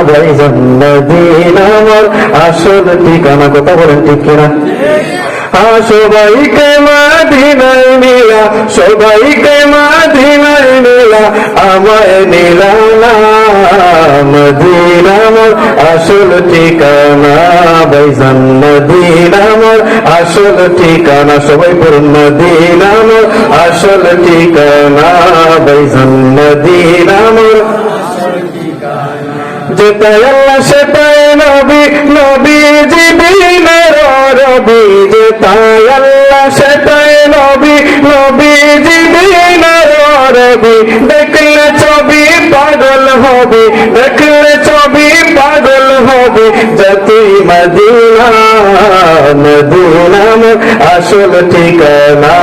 ভাইজান মদিনা আমার আসল ঠিকানা। কথা বলেন ঠিক কিনা? সবাইকে মদিনায় নিলা, সবাইকে মদিনায় নিলা, আমায় নিলা না। মদিনা আমার আসল ঠিকানা, ভাইজান মদিনা আমার আসল ঠিকানা। সবাই পড়ুন, মদিনা আমার আসল ঠিকানা, ভাইজান মদিনা আমার যেটাই আল্লাহ সেটাই নবী, নবীজি বিনের রবি। যেটাই আল্লাহ সেটাই নবী, নবীজি বিনের রবি। দেখলে ছবি পাগল হবে, দেখলে ছবি পাগল হবে। যতই মদিনা, মদিনা আমার আসল ঠিকানা,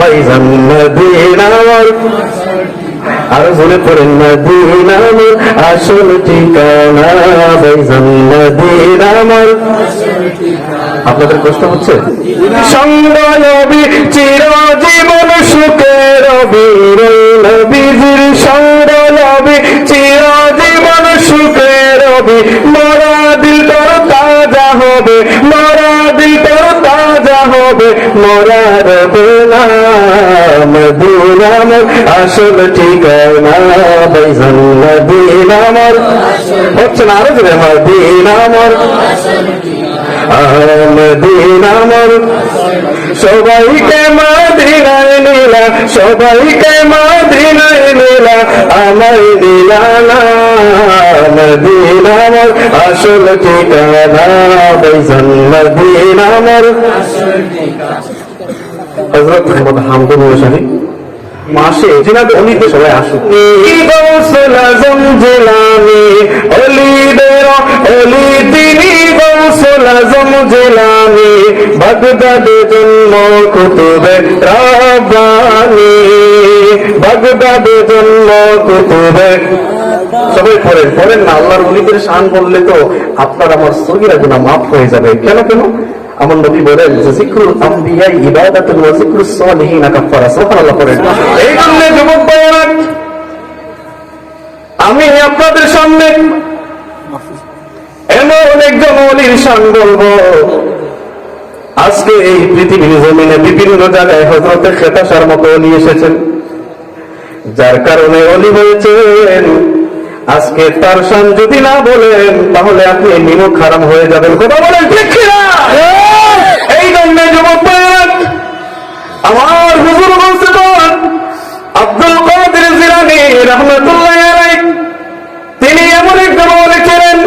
ভাইজান মদিনা আমার। আর জোরে পড়েন, মদিনা আমার আসল ঠিকানা, ভাইজান মদিনা আমার। আপনাদের কষ্ট হচ্ছে? সঙ্গ নবী চিরজীবন সুখে রবি, নবীজির সঙ্গ নবী চিরজীবন সুখে রবি। মরা দিল তোর তাজা হবে, মরা দিল তোর তাজা হবে, মরা রবে না। মদিনা আমার আসল ঠিকানা, ভাইজান মদিনা আমার। হচ্ছে না? আরো জোরে, মদিনা আমার, মদিনা আমার। সবাইকে মদিনায় নিলা, সবাইকে মদিনায় নিলা, আমায় নিলা না। মদিনা আমার আসল ঠিকানা, ভাইজান মদিনা আমার। হযরত মুহাম্মদ হামদুল্লাহ সাহেব মাসে জিনাদের অলিতে সবাই আসুন। গৌসুল আজম জিলানী অলিদের অলি তিনি, গৌসুল আজম জিলানী বাগদাদে জন্ম কুতুবে রাব্বানী, বাগদাদে জন্ম কুতুবে। সবাই পড়েন, পড়েন না। আল্লাহর অলিদের শান বললে তো আপনার আমার সগীরা গুনাহ মাফ হয়ে যাবে। কেন কেন? আমার নবী বলেন যে যিকরুল আম্বিয়া ইবাদাতুন ওয়া যিকরুস সালিহিন কাফারা। সুবহানাল্লাহ পড়েন। এই জন্য যুবক ভাইরা, আমি আপনাদের সামনে এমন একজন ওলির শান বলবো, আজকে এই পৃথিবীর জমিনে বিভিন্ন জায়গায় হযরতে খেতাসার মতো ওলি এসেছেন, যার কারণে ওলি হয়েছেন। আজকে তার শান যদি না বলেন তাহলে আপনি নিমক হারাম হয়ে যাবেন। কথা বলেন ঠিক কিনা? এই জন্য যুবক ভাইরা, আমার হুজুর বলছেন আব্দুল কাদের জিলানী রাহমাতুল্লাহ আলাইহি, তিনি এমন একজন ওলি ছিলেন,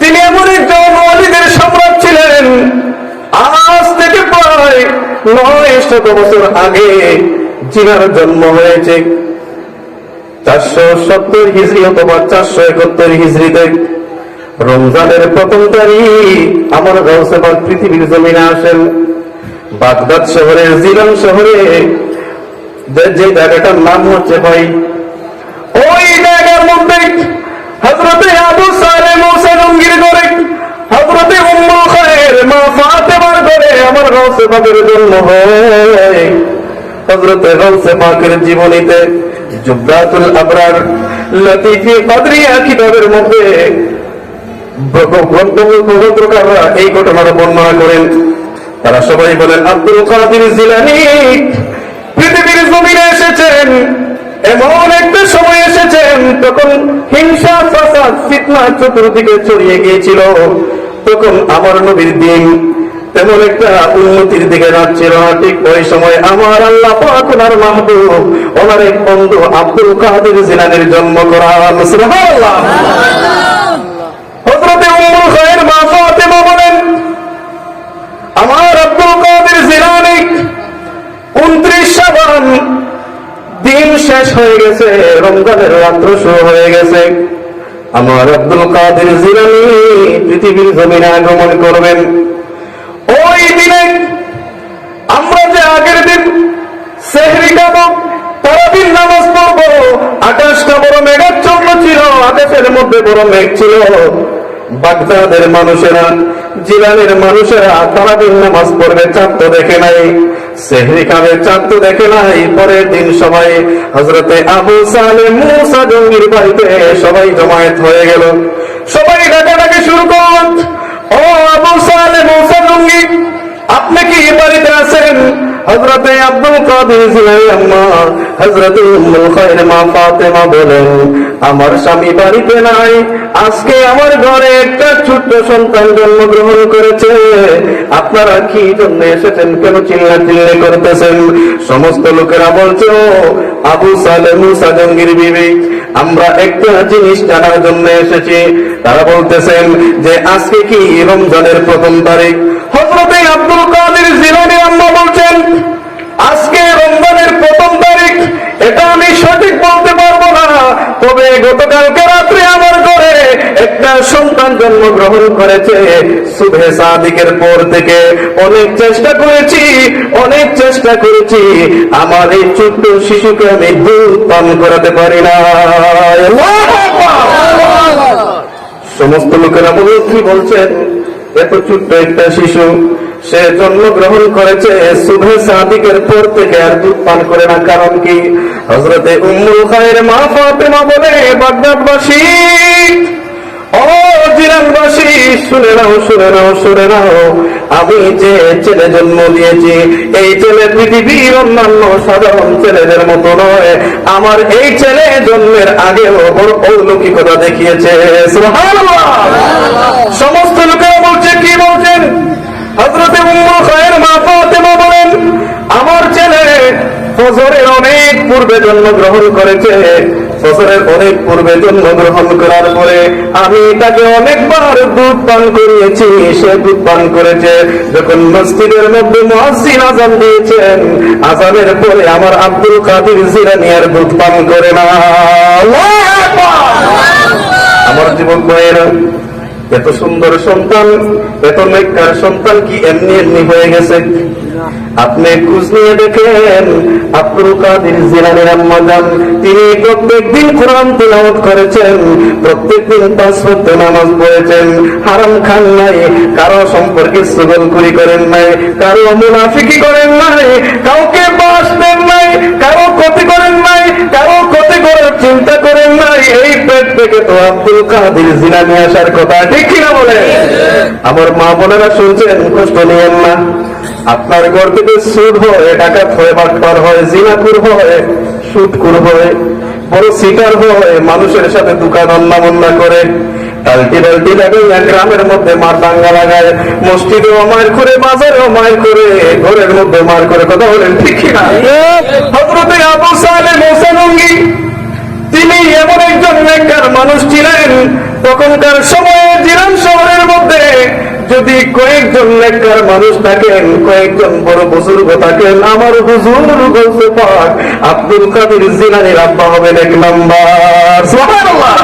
তিনি এমন একজন ওলিদের সম্রাট ছিলেন। আজ থেকে প্রায় 900 বছর আগে জিনার জন্ম হয়েছে 470 হিজরি অথবা 471 হিজরিতে। রমজানের প্রথম তারিখ আমার গাউসে পাক পৃথিবীর জমিনে আসেন। বাগদাদ শহরের জিলান শহরে যে জায়গাটার নাম হচ্ছে ভাই, ওই জায়গার মধ্যে হযরতে আবু সালেহ মুসা জঙ্গির ঘরে, হযরতে উম্মুল খায়র মা ফাতেমার ঘরে আমার গাউসে পাকের জন্ম হয়। হযরতে গাউসে পাকের জীবনীতে জুবরাতুল আবরার লতিফি কদরিয়া কিতাবের মধ্যে গ্রন্থকাররা এই ঘটনার বর্ণনা করেন। তারা সবাই বলেন আব্দুল কাদের জিলানী পৃথিবীর জমিনে এসেছেন, এমন একটা সময় এসেছেন তখন হিংসা ফাসাদ ফিতনা চতুর্দিকে ছড়িয়ে গিয়েছিল। তখন আমার নবীর দিন তেমন একটা উন্নতির দিকে যাচ্ছিল না। ঠিক ওই সময় আমার আল্লাহ পাক ওনার মাহবুব, ওনার এক বন্ধু আব্দুল কাদের জিলানীর জন্ম করান। সুবহানাল্লাহ। হযরতে উম্মুল খায়র মা ফাতেমা বলেন, আমার আব্দুল কাদের জিলানী 29 শাবান দিন শেষ হয়ে গেছে, রমজানের রাত্র শুরু হয়ে গেছে। আমার আব্দুল কাদের জিলানী পৃথিবীর জমিনে আগমন করবেন। ওই দিনে আমরা যে আগের দিন সেহরি খাবো, তারাবির নামাজ পড়বো, আকাশটা বড় মেঘাচ্ছন্ন ছিল, আকাশের মধ্যে বড় মেঘ ছিল। বাগদাদের মানুষেরা, জিলানের মানুষেরা তারাবির নামাজ পড়বে, চাঁদ তো দেখে নাই, সেহরি খাবে, চাঁদ তো দেখে নাই। পরের দিন সবাই হযরতে আবু সালেহ মুসা জঙ্গির বাড়িতে সবাই জমায়েত হয়ে গেল। আপনি কি বাড়িতে আছেন? হযরতে আব্দুল কাদের জিলানী আম্মা হযরতে উম্মুল খায়র মা ফাতেমা বলেন, আমার স্বামী বাড়িতে নাই, আজকে আমার ঘরে একটা ছোট্ট সন্তান জন্মগ্রহণ করেছে। আপনারা কি জন্য এসেছেন? কেন চিল্লাচিল্লি করতেছেন? সমস্ত লোকেরা বলছে, ও আবু সালেহ মুসা জঙ্গির বিবি, আমরা একটা জিনিস জানার জন্য এসেছি। তারা বলতেছেন যে আজকে কি রমজানের প্রথম তারিখ? হযরতে আব্দুল কাদের জিলানী আম্মা বলছেন, আজকে রমজানের প্রথম তারিখ এটা আমি সঠিক বলতে পারবো না, তবে গতকালকে রাত্রে আমার ঘরে একটা সন্তান জন্মগ্রহণ করেছে। সুবহে সাদিকের পর থেকে অনেক চেষ্টা করেছি, আমার এই ছোট্ট শিশুকে আমি দুধ পান করাতে পারি না। সমস্ত লোকেরা বলে, কি বলছেন? এত ছোট্ট একটা শিশু, সে জন্মগ্রহণ করেছে, সুবহে সাদিকের পর থেকে আর দুধ পান করে না, কারণ কি? হযরতে উম্মুল খায়র মা ফাতেমা বলে, বাগদাদবাসী, ও জিরানবাসী, শুনে নাও, আমি যে ছেলে জন্ম দিয়েছি, এই ছেলে পৃথিবীর অন্যান্য সাধারণ ছেলেদের মতো নয়। আমার এই ছেলে জন্মের আগেও বড় অলৌকিকতা দেখিয়েছে। সুবহানাল্লাহ। সমস্ত লোকেরা বলছে, কি বলছেন? হযরতে উম্মুল খায়র মা ফাতেমা বলেন, আমার ছেলে ফজরের অনেক পূর্বে জন্মগ্রহণ করেছে। ফজরের অনেক পূর্বে জন্মগ্রহণ করার পরে আমি তাকে অনেকবার দুধ পান করিয়েছি, সে দুধ পান করেছে। যখন মসজিদের মধ্যে মুয়াজ্জিন আযান দিয়েছেন, আযানের পরে আমার আব্দুল কাদের জিলানী আর দুধ পান করে না। আল্লাহু আকবার। আমার যুবক ভাইয়েরা, এত সুন্দর সন্তান, এত নেককার সন্তান কি এমনি হয়ে গেছে? আপনি খোঁজ নিয়ে দেখেন, আব্দুল কাদের জিলানীর আম্মা জান, তিনি প্রত্যেকদিন কোরআন তিলাওয়াত করেছেন, প্রত্যেকদিন 5 ওয়াক্ত নামাজ পড়েছেন, হারাম খান নাই, কারো সম্পর্কে চুগলখড়ি করেন নাই, কারো মুনাফিকি করেন নাই, কাউকে বাস দেন নাই, কারো ক্ষতি করেন নাই, কারো ক্ষতি করার চিন্তা করেন নাই। এই পেট থেকে তো আব্দুল কাদের জিলানী আসার কথা, ঠিক কিনা বলে? আমার মা বোনেরা শুনছেন, কষ্ট নিয়েন না। আপনার ঘর থেকে সুদ হয়, ডাকাত হয়, বাটপার হয়, জিনাকুর হয়, সুদকুর হয়, বড় সিটার হয়, মানুষের সাথে দোকান অন্না করে, টাল্টি বাল্টি লাগাইয়া গ্রামের মধ্যে মার দাঙ্গা লাগায়, মসজিদেও মার করে, বাজারেও মার করে, ঘরের মধ্যে মার করে। কথা বলেন ঠিক কিনা? হযরতে আবু সালেহ মুসা জঙ্গি, তিনি এমন একজন নেককার মানুষ ছিলেন। তখনকার সময়ে জিরান শহরের মধ্যে যদি কয়েকজন নেককার মানুষ থাকেন, কয়েকজন বড় বুজুর্গ থাকেন, আমার হুজুর গৌসে পাক আব্দুল কাদের জিলানীর আব্বা হবেন 1 নাম্বার। সুবহানাল্লাহ।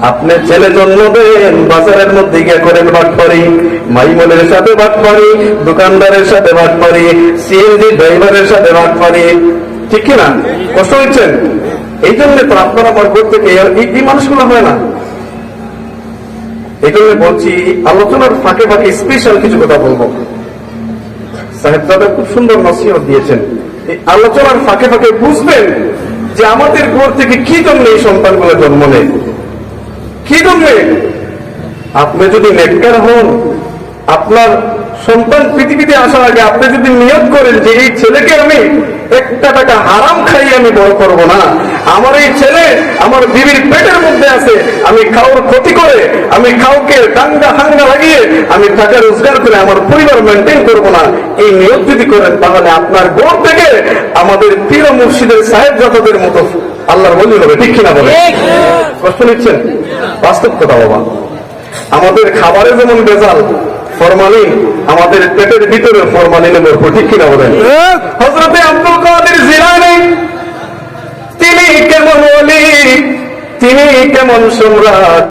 আপনি ছেলে জন্ম দেন, বাজারের মধ্যে গিয়ে করেন বাটপারি, মাইমনের সাথে বাটপারি, দোকানদারের সাথে বাটপারি, সিএনজি ড্রাইভারের সাথে বাটপারি, ঠিক কিনা? কষ্ট হচ্ছেন? এই জন্য তো আপনারা আমার ঘর থেকে এই মানুষগুলো হয় না। এই জন্য বলছি, আলোচনার ফাঁকে ফাঁকে স্পেশাল কিছু কথা বলবো। সাহেবজাদা খুব সুন্দর নসিহত দিয়েছেন। এই আলোচনার ফাঁকে ফাঁকে বুঝবেন যে আমাদের ঘর থেকে কি জন্য এই সন্তানগুলো জন্ম নেয়, কি জন্য। আপনি যদি নেককার হন, আপনার সন্তান পৃথিবীতে আসার আগে আপনি যদি নিয়ত করেন যে এই ছেলেকে আমি 1 টাকা হারাম খাইয়ে আমি বড় করব না, আমার এই ছেলে আমার বিবির পেটের মধ্যে আছে, আমি কাউর ক্ষতি করে, আমি কাউকে দাঙ্গা হাঙ্গা লাগিয়ে আমি টাকা রোজগার করে আমার পরিবার মেনটেন করব না, এই নিয়ত যদি করেন, তাহলে আপনার ঘর থেকে আমাদের পীর মুর্শিদের সাহেবজাদাদের মতো আল্লাহর ওলি হবে, ঠিক কিনা বলে? কষ্ট নিচ্ছেন? বাস্তব কথা বাবা। আমাদের খাবারে যেমন ভেজাল, ফরমালিন, আমাদের পেটের ভিতরে ফরমালিনের ভরপুর, ঠিক কিনা বলেন? হযরতে আব্দুল কাদের জিলানী, তিনি কেমন ওলি, তিনি কেমন সম্রাট।